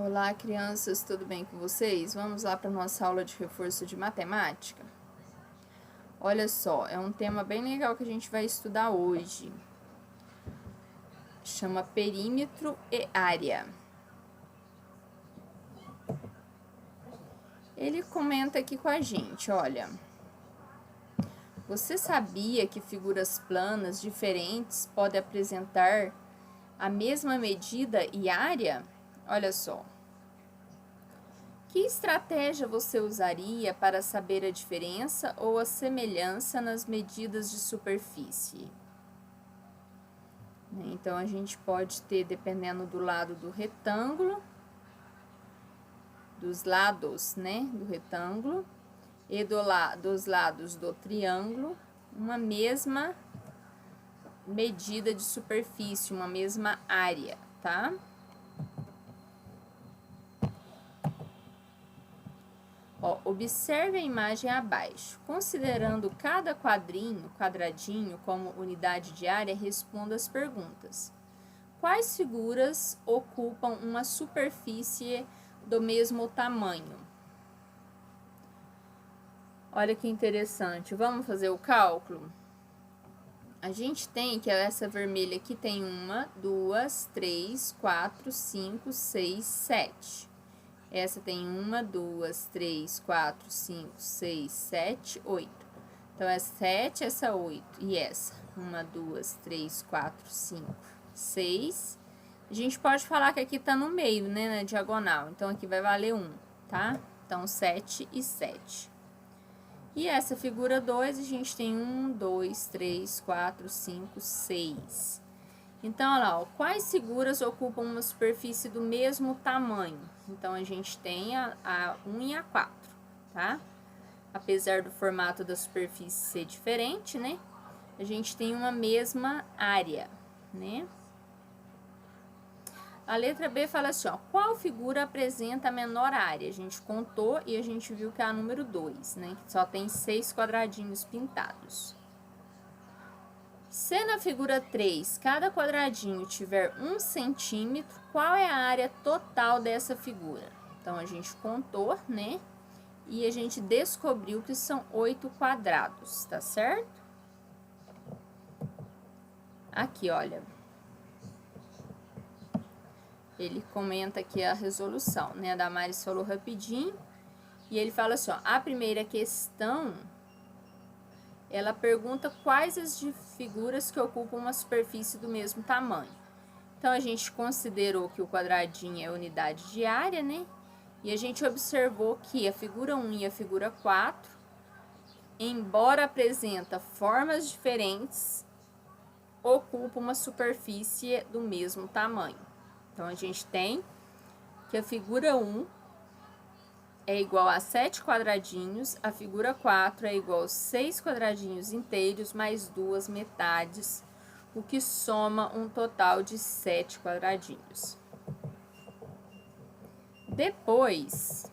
Olá, crianças, tudo bem com vocês? Vamos lá para nossa aula de reforço de matemática? Olha só, é um tema bem legal que a gente vai estudar hoje. Chama perímetro e área. Ele comenta aqui com a gente, olha. Você sabia que figuras planas diferentes podem apresentar a mesma medida e área? Olha só. Que estratégia você usaria para saber a diferença ou a semelhança nas medidas de superfície? Então, a gente pode ter, dependendo do lado do retângulo, dos lados, do retângulo, e dos lados do triângulo, uma mesma medida de superfície, uma mesma área, tá? Observe a imagem abaixo. Considerando cada quadradinho como unidade de área, responda as perguntas. Quais figuras ocupam uma superfície do mesmo tamanho? Olha que interessante. Vamos fazer o cálculo? A gente tem que essa vermelha aqui tem 1, 2, 3, 4, 5, 6, 7. Essa tem 1, 2, 3, 4, 5, 6, 7, 8. Então, é 7, essa 8. E essa? 1, 2, 3, 4, 5, 6. A gente pode falar que aqui tá no meio, na diagonal. Então, aqui vai valer 1, tá? Então, 7 e 7. E essa figura 2, a gente tem 1, 2, 3, 4, 5, 6. Então, olha lá, quais figuras ocupam uma superfície do mesmo tamanho? Então, a gente tem a 1 e a 4, tá? Apesar do formato da superfície ser diferente, a gente tem uma mesma área, A letra B fala assim, qual figura apresenta a menor área? A gente contou e a gente viu que é a número 2, que só tem 6 quadradinhos pintados. Se na figura 3, cada quadradinho tiver 1 centímetro, qual é a área total dessa figura? Então, a gente contou, E a gente descobriu que são 8 quadrados, tá certo? Aqui, olha. Ele comenta aqui a resolução, A Damares falou rapidinho. E ele fala assim, a primeira questão... Ela pergunta quais as figuras que ocupam uma superfície do mesmo tamanho. Então, a gente considerou que o quadradinho é unidade de área, E a gente observou que a figura 1 e a figura 4, embora apresenta formas diferentes, ocupam uma superfície do mesmo tamanho. Então, a gente tem que a figura 1 é igual a 7 quadradinhos, a figura 4 é igual a 6 quadradinhos inteiros mais 2 metades, o que soma um total de 7 quadradinhos. Depois,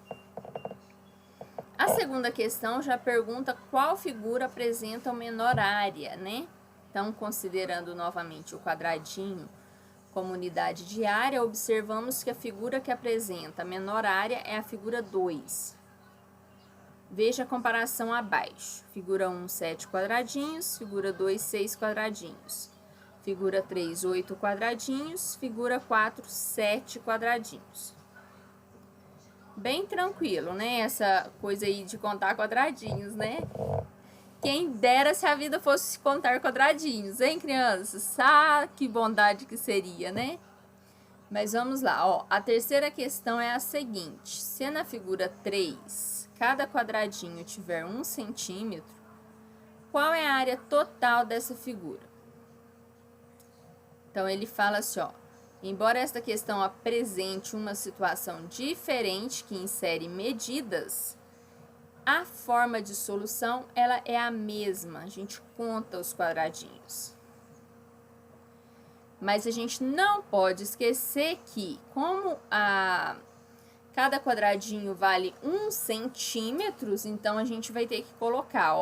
a segunda questão já pergunta qual figura apresenta a menor área, Então, considerando novamente o quadradinho como unidade de área, observamos que a figura que apresenta a menor área é a figura 2. Veja a comparação abaixo. Figura 1, 7 quadradinhos. Figura 2, 6 quadradinhos. Figura 3, 8 quadradinhos. Figura 4, 7 quadradinhos. Bem tranquilo, Essa coisa aí de contar quadradinhos, Quem dera se a vida fosse contar quadradinhos, hein, crianças? Ah, que bondade que seria, Mas vamos lá, a terceira questão é a seguinte. Se na figura 3, cada quadradinho tiver 1 centímetro, qual é a área total dessa figura? Então, ele fala assim, embora esta questão apresente uma situação diferente que insere medidas, a forma de solução, ela é a mesma. A gente conta os quadradinhos. Mas a gente não pode esquecer que, como cada quadradinho vale 1 centímetro, então a gente vai ter que colocar,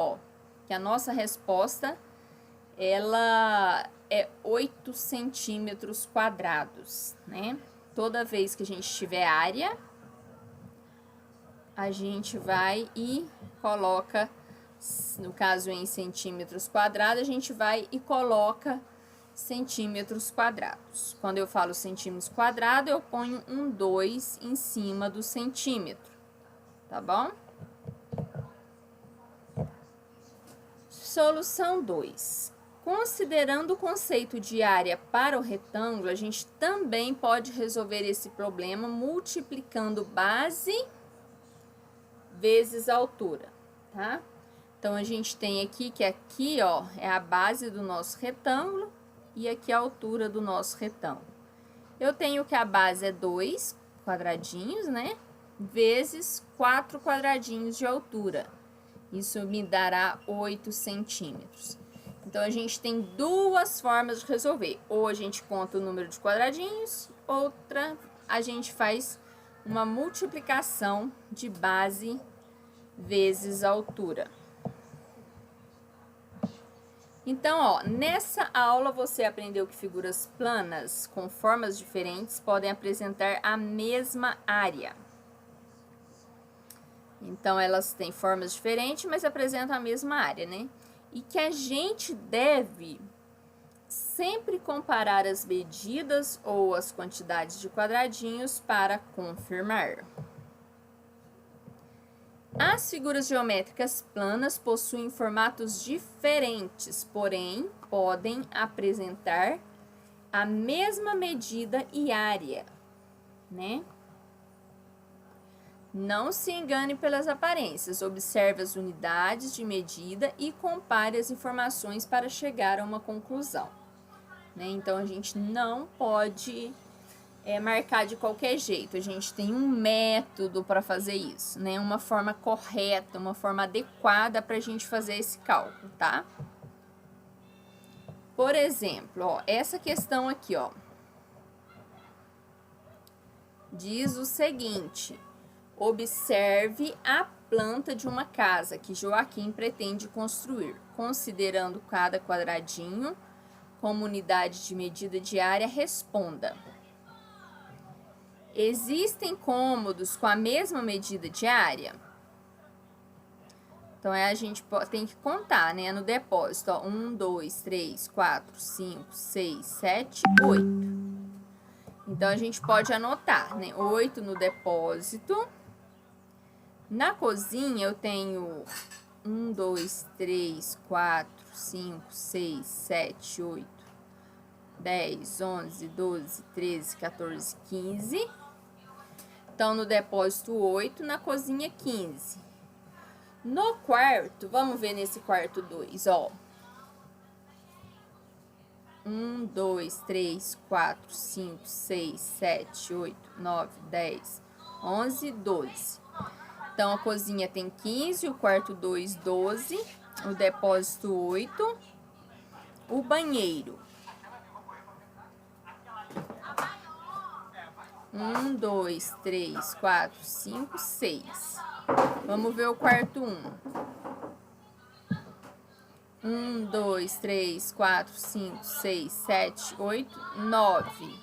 que a nossa resposta, ela é 8 centímetros quadrados, toda vez que a gente tiver área, a gente vai e coloca, no caso em centímetros quadrados, a gente vai e coloca centímetros quadrados. Quando eu falo centímetros quadrados, eu ponho um 2 em cima do centímetro, tá bom? Solução 2. Considerando o conceito de área para o retângulo, a gente também pode resolver esse problema multiplicando base vezes altura, tá? Então, a gente tem aqui que aqui, ó, é a base do nosso retângulo e aqui a altura do nosso retângulo. Eu tenho que a base é 2 quadradinhos, né? Vezes 4 quadradinhos de altura. Isso me dará 8 centímetros. Então, a gente tem duas formas de resolver. Ou a gente conta o número de quadradinhos, outra a gente faz uma multiplicação de base vezes altura. Então, ó, nessa aula você aprendeu que figuras planas com formas diferentes podem apresentar a mesma área. Então, elas têm formas diferentes, mas apresentam a mesma área, né? E que a gente deve sempre comparar as medidas ou as quantidades de quadradinhos para confirmar. As figuras geométricas planas possuem formatos diferentes, porém podem apresentar a mesma medida e área, né? Não se engane pelas aparências, observe as unidades de medida e compare as informações para chegar a uma conclusão, né? Então, a gente não pode marcar de qualquer jeito, a gente tem um método para fazer isso, né? Uma forma correta, uma forma adequada para a gente fazer esse cálculo, tá? Por exemplo, ó, essa questão aqui, ó, diz o seguinte: observe a planta de uma casa que Joaquim pretende construir, considerando cada quadradinho como unidade de medida de área, responda. Existem cômodos com a mesma medida de área? Então, a gente tem que contar, né? No depósito, ó, 1, 2, 3, 4, 5, 6, 7, 8. Então, a gente pode anotar, né? 8 no depósito. Na cozinha, eu tenho 1, 2, 3, 4, 5, 6, 7, 8, 10, 11, 12, 13, 14, 15. Então, no depósito 8, na cozinha 15. No quarto, vamos ver nesse quarto 2, ó. 1, 2, 3, 4, 5, 6, 7, 8, 9, 10, 11, 12. Então, a cozinha tem 15, o quarto 2, 12, o depósito 8, o banheiro. 1, 2, 3, 4, 5, 6. Vamos ver o quarto 1. 1, 2, 3, 4, 5, 6, 7, 8, 9.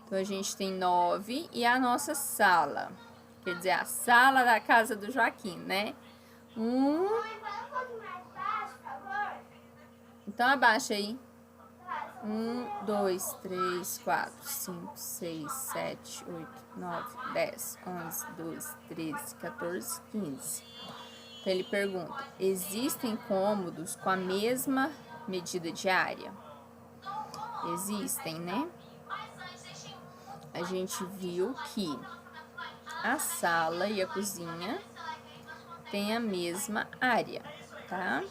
Então, a gente tem 9 e a nossa sala. Quer dizer, a sala da casa do Joaquim, né? Então, abaixa aí. 1, 2, 3, 4, 5, 6, 7, 8, 9, 10, 11, 12, 13, 14, 15. Então, ele pergunta: existem cômodos com a mesma medida de área? Existem, né? A gente viu que a sala e a cozinha têm a mesma área, tá?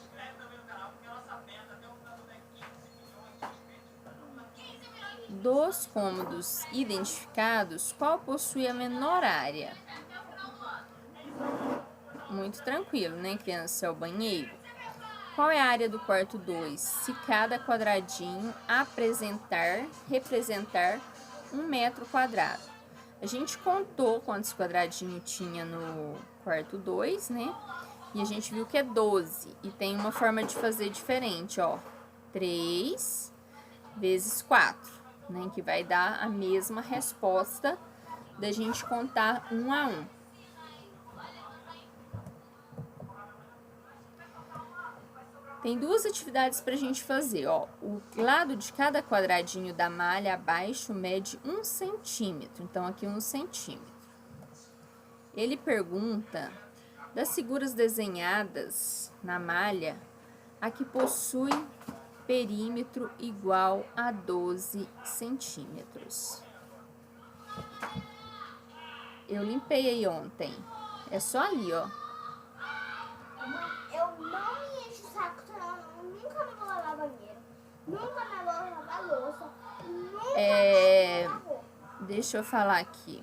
Dos cômodos identificados, qual possui a menor área? Muito tranquilo, né, criança? É o banheiro. Qual é a área do quarto 2? Se cada quadradinho representar 1 metro quadrado. A gente contou quantos quadradinhos tinha no quarto 2, né? E a gente viu que é 12. E tem uma forma de fazer diferente, ó. 3 vezes 4. né? Que vai dar a mesma resposta da gente contar 1 a 1. Tem duas atividades para a gente fazer, ó. O lado de cada quadradinho da malha abaixo mede 1 centímetro. Então, aqui 1 centímetro. Ele pergunta das figuras desenhadas na malha, a que possui perímetro igual a 12 centímetros. Eu limpei aí ontem. É só ali, ó. Eu não me encho o saco, eu nunca me vou lavar banheiro, nunca me vou lavar louça, nunca Deixa eu falar aqui.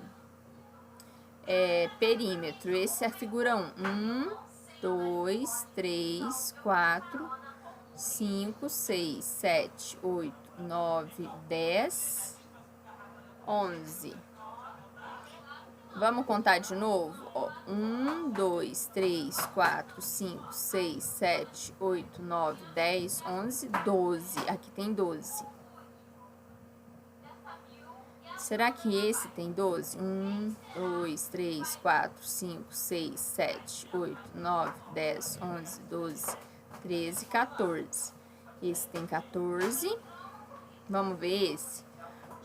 Perímetro, esse é a figura 1. 1, 2, 3, 4, 5, 6, 7, 8, 9, 10, 11. Vamos contar de novo? Ó, 1, 2, 3, 4, 5, 6, 7, 8, 9, 10, 11, 12. Aqui tem 12. Será que esse tem 12? 1, 2, 3, 4, 5, 6, 7, 8, 9, 10, 11, 12, 13, 14. Esse tem 14. Vamos ver esse?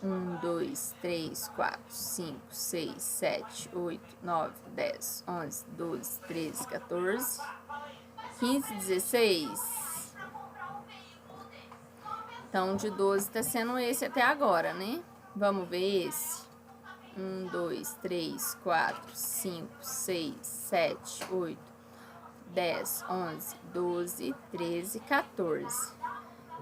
1, 2, 3, 4, 5, 6, 7, 8, 9, 10, 11, 12, 13, 14, 15, 16. Então, de 12 tá sendo esse até agora, né? Vamos ver esse. 1, 2, 3, 4, 5, 6, 7, 8, 10, 11, 12, 13, 14.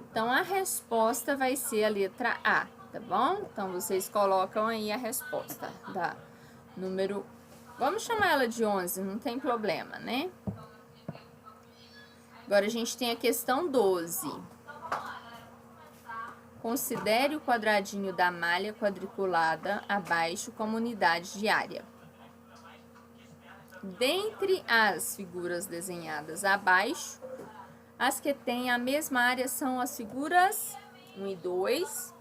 Então, a resposta vai ser a letra A, tá bom? Então, vocês colocam aí a resposta da número... Vamos chamar ela de 11, não tem problema, né? Agora, a gente tem a questão 12. Considere o quadradinho da malha quadriculada abaixo como unidade de área. Dentre as figuras desenhadas abaixo, as que têm a mesma área são as figuras 1 e 2,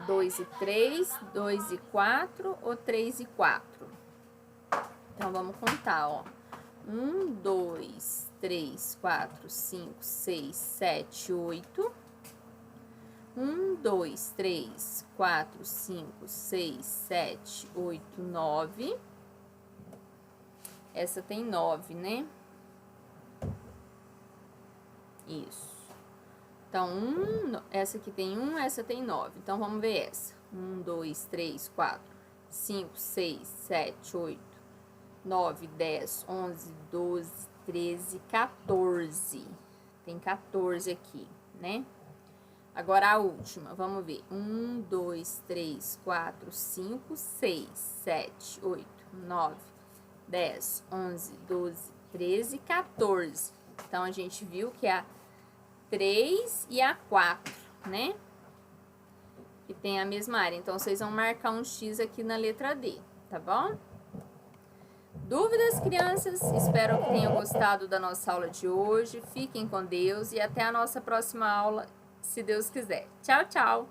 2 e 3, 2 e 4 ou 3 e 4. Então, vamos contar, ó. 1, 2, 3, 4, 5, 6, 7, 8... 1, 2, 3, 4, 5, 6, 7, 8, 9. Essa tem 9, né? Isso. Então, essa aqui tem 1, essa tem 9. Então, vamos ver essa. 1, 2, 3, 4, 5, 6, 7, 8, 9, 10, 11, 12, 13, 14. Tem 14 aqui, né? Agora a última, vamos ver. 1, 2, 3, 4, 5, 6, 7, 8, 9, 10, 11, 12, 13, 14. Então, a gente viu que a 3 e a 4, né? Que tem a mesma área. Então, vocês vão marcar um X aqui na letra D, tá bom? Dúvidas, crianças? Espero que tenham gostado da nossa aula de hoje. Fiquem com Deus e até a nossa próxima aula, se Deus quiser. Tchau, tchau!